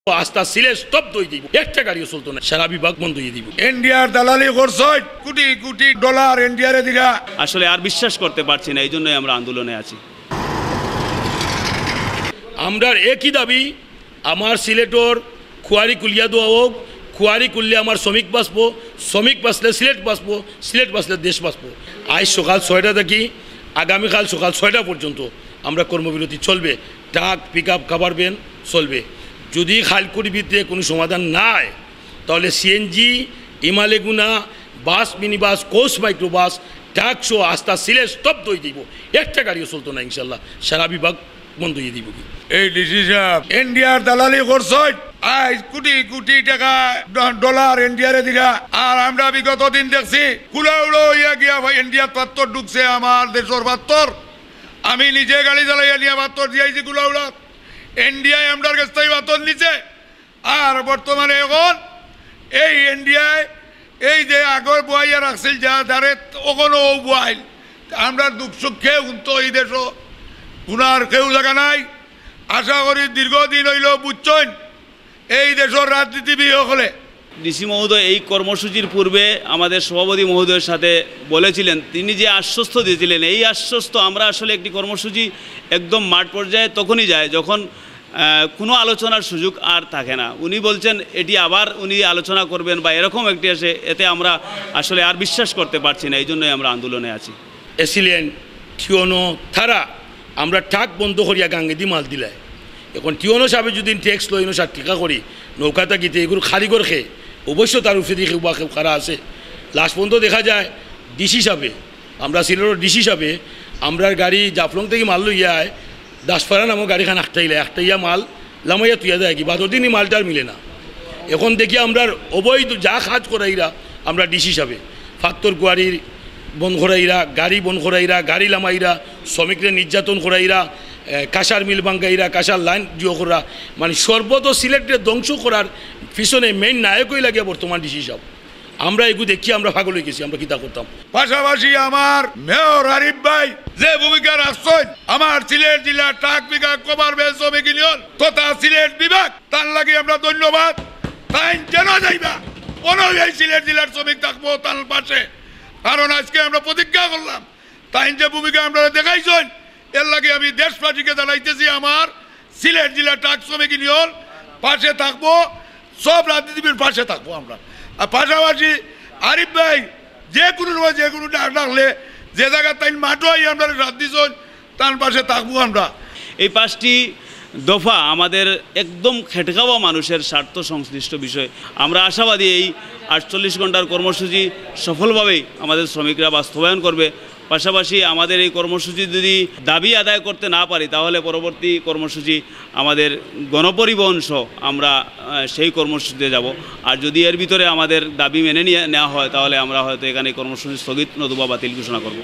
আস্থা সিলে স্তব্ধ হয়ে দিব, একটা গাড়িও চলতো না, সারা বিভাগ বন্ধ হয়ে দিব। ইন্ডিয়ার দালালি করছে, কোটি কোটি ডলার ইন্ডিয়ারে দিরা। আসলে আর বিশ্বাস করতে পারছি না, এই জন্যই আমরা আন্দোলনে আছি। আমরা একই দাবি, আমার সিলেটর খুয়ারি কুলিয়া দেওয়া হোক, খুয়ারি কুললে আমার শ্রমিক বাঁচবো, শ্রমিক বাঁচলে সিলেট বাঁচবো, সিলেট বাঁচলে দেশ বাঁচবো। আজ সকাল 6টা থেকে আগামীকাল সকাল 6টা পর্যন্ত আমরা কর্মবিরতি চলবে। ট্রাক পিক আপ খাবার ভ্যান চলবে। যদি খালকুড়ি ভিতরে কোনো সমাধান নাই তাহলে সিএনজি, ইমালেগুনা, bus, mini bus, coach micro bus, truck সহ আস্থা সিলে স্তব্ধ হয়ে দিব, একটা গাড়িও চলতো না ইনশাল্লাহ, সারা বিভাগ বন্ধ হয়ে দিব। এই ডিসি সাহেব ইন্ডিয়ার দালালি করছে, আজ কোটি কোটি টাকা ডলার ইন্ডিয়ারে দিরা। আর আমরা বিগত দিন দেখছি কুলাউড়ো ইয়া গিয়া ভাই ইন্ডিয়ার পাত্তর ঢুকছে, আমার দেশের পাত্তর। আমি নিজে গাড়ি চালাইয়া নিয়ে পাত্তর দিয়েছি কুলাউড়া। ইন্ডিয়ায় আমরার কাছ থেকে পাত্তর নিচে। আর বর্তমানে এখন এই ইন্ডিয়ায় এই যে আগর বয়াইয়া রাখছিল যা ধারে ওখানেও বয়াইল। আমরা দুঃখ সুখে উন্তো এই দেশও উনার কেউ জায়গা নাই। আশা করি দীর্ঘদিন হইল বুঝছেন এই দেশের রাজনীতিবিদ হলে। ডিসি মহোদয় এই কর্মসূচির পূর্বে আমাদের সভাপতি মহোদয়ের সাথে বলেছিলেন, তিনি যে আশ্বস্ত দিয়েছিলেন, এই আশ্বস্ত আমরা আসলে একটি কর্মসূচি একদম মাঠ পর্যায়ে তখনই যায় যখন কোনো আলোচনার সুযোগ আর থাকে না। উনি বলছেন এটি আবার উনি আলোচনা করবেন বা এরকম একটি আসে, এতে আমরা আসলে আর বিশ্বাস করতে পারছি না, এই জন্যই আমরা আন্দোলনে আছি। এসিলেন টিওনো থারা আমরা ট্রাক বন্ধ করিয়া গাঙ্গে দি মাল দিলাই। এখন টিওনো সাহেব যদি ট্যাক্স লইনো 60 টাকা করি নৌকাটা গিতে এগুলো খারিগর খেয়ে অবশ্য তার উপরে দিয়ে কেউ বা কেউ খারা আছে। লাস্ট পর্যন্ত দেখা যায় ডিসি সাহেবে, আমরা সিলেটের ডিসি সাহেবে আমরা গাড়ি জাফলং থেকে মাল লইয়ায় দাসপাড়া নামক গাড়িখান একটাইয়া মাল লামাইয়া তুইয়া দেয় কি বাদর দিনই মালটার মিলে না। এখন দেখি আমরা অবৈধ যা কাজ করাইরা আমরা ডিসি সাহেবে ফাত্তর কুয়ারির বন করাইরা, গাড়ি বন করাইরা, গাড়ি লামাইরা, শ্রমিকরা নির্যাতন করাইরা, কাঁসার মিল ভাঙ্গাইরা, কাঁসার লাইন জিও করা, মানে সর্বত সিলেটে ধ্বংস করার পিছনে মেইন নায়কই লাগে বর্তমান ডিসি সাহেব। আমরা এগুলো দেখি আমরা পাগল হয়ে গেছি, আমরা কিতা করতাম। পাশাপাশি আমার মেয়র আরিফ ভাই যে ভূমিকা রাখছেন, আমার সিলেট জেলা ট্রাক বিভাগ কভার ভ্যান শ্রমিক ইউনিয়ন তথা সিলেট বিভাগ, তার লাগে আমরা ধন্যবাদ। তাই যেন যাইবা এই সিলেট জেলার শ্রমিক থাকবো তার পাশে, কারণ আজকে আমরা প্রতিজ্ঞা করলাম। তাই যে ভূমিকা আমরা দেখাইছেন, এর লাগে আমি দেশবাসীকে জানাইতেছি আমার সিলেট জেলা ট্রাক শ্রমিক ইউনিয়ন পাশে থাকবো, সব রাজনীতিবিদ পাশে থাকবো আমরা। আর পাশাপাশি আরিফ ভাই যে কোনো সময় যে কোনো ডাক ডাকলে যে জায়গায় তাই মাঠই আমরা রাত দিচ্ছেন তার পাশে থাকবো আমরা। এই 5টি দফা আমাদের একদম খেটখাওয়া মানুষের স্বার্থ সংশ্লিষ্ট বিষয়। আমরা আশাবাদী এই 48 ঘন্টার কর্মসূচি সফলভাবেই আমাদের শ্রমিকরা বাস্তবায়ন করবে। পাশাপাশি আমাদের এই কর্মসূচি যদি দাবি আদায় করতে না পারি তাহলে পরবর্তী কর্মসূচি আমাদের গণপরিবহন সহ আমরা সেই কর্মসূচিতে যাব। আর যদি এর ভিতরে আমাদের দাবি মেনে নেওয়া হয় তাহলে আমরা হয়তো এখানে কর্মসূচি স্থগিত নতুবা বাতিল ঘোষণা করব।